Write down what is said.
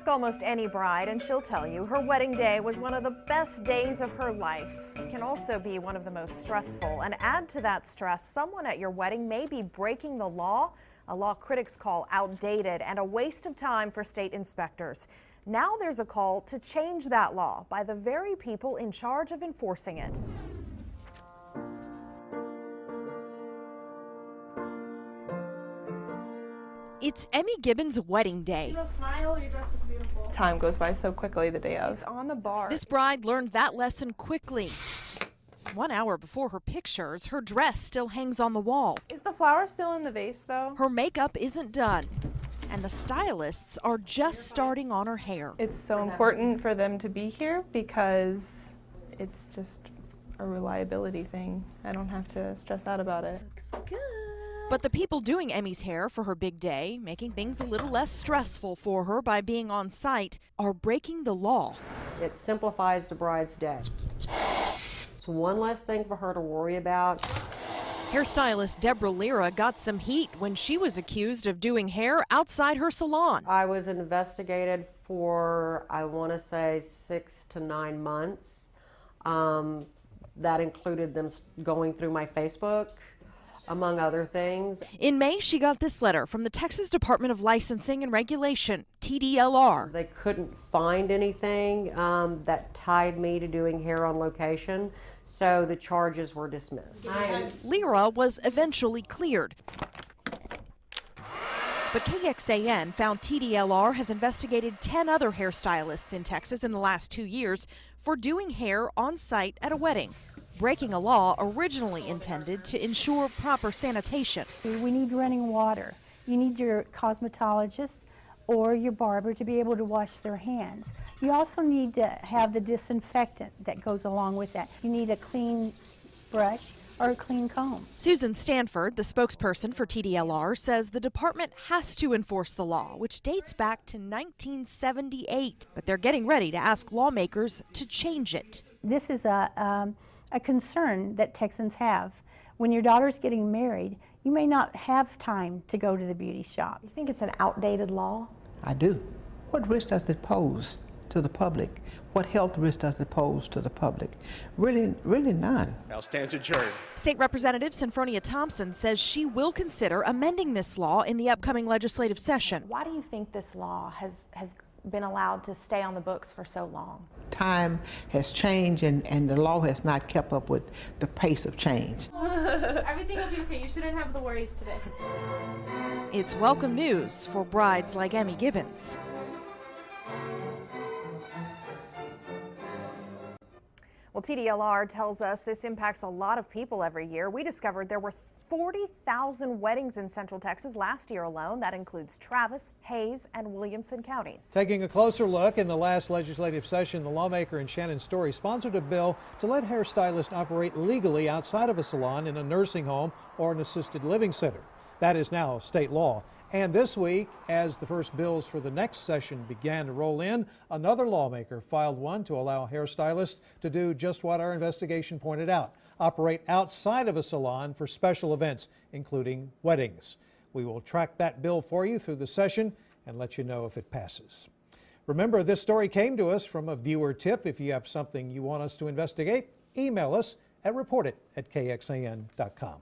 Ask almost any bride and she'll tell you her wedding day was one of the best days of her life. It can also be one of the most stressful. And add to that stress, someone at your wedding may be breaking the law, a law critics call outdated and a waste of time for state inspectors. Now there's a call to change that law by the very people in charge of enforcing it. It's Emmy Gibbons' wedding day. You smile, your dress looks beautiful. Time goes by so quickly the day of. It's on the bar. This bride learned that lesson quickly. 1 hour before her pictures, her dress still hangs on the wall. Is the flower still in the vase, though? Her makeup isn't done, and the stylists are just starting on her hair. It's so important for them to be here because it's just a reliability thing. I don't have to stress out about it. Looks good. But the people doing Emmy's hair for her big day, making things a little less stressful for her by being on site, are breaking the law. It simplifies the bride's day. It's one less thing for her to worry about. Hairstylist Deborah Lira got some heat when she was accused of doing hair outside her salon. I was investigated for, I want to say, 6 to 9 months. That included them going through my Facebook, among other things. In May, she got this letter from the Texas Department of Licensing and Regulation, TDLR. They couldn't find anything that tied me to doing hair on location, so the charges were dismissed. Lira was eventually cleared. But KXAN found TDLR has investigated 10 other hairstylists in Texas in the last 2 years for doing hair on site at a wedding, breaking a law originally intended to ensure proper sanitation. We need running water. You need your cosmetologist or your barber to be able to wash their hands. You also need to have the disinfectant that goes along with that. You need a clean brush or a clean comb. Susan Stanford, the spokesperson for TDLR, says the department has to enforce the law, which dates back to 1978. But they're getting ready to ask lawmakers to change it. This is a concern that Texans have. When your daughter's getting married, you may not have time to go to the beauty shop. You think it's an outdated law? I do. What risk does it pose to the public? What health risk does it pose to the public? Really none. Now stands adjourned. State Representative Sinfronia Thompson says she will consider amending this law in the upcoming legislative session. Why do you think this law has been allowed to stay on the books for so long? Time has changed and the law has not kept up with the pace of change. Everything will be okay. You shouldn't have the worries today. It's welcome news for brides like Emmy Gibbons. Well, TDLR tells us this impacts a lot of people every year. We discovered there were 40,000 weddings in Central Texas last year alone. That includes Travis, Hayes, and Williamson counties. Taking a closer look, in the last legislative session, the lawmaker in Shannon Story sponsored a bill to let hairstylists operate legally outside of a salon in a nursing home or an assisted living center. That is now state law. And this week, as the first bills for the next session began to roll in, another lawmaker filed one to allow hairstylists to do just what our investigation pointed out: operate outside of a salon for special events, including weddings. We will track that bill for you through the session and let you know if it passes. Remember, this story came to us from a viewer tip. If you have something you want us to investigate, email us at report@kxan.com.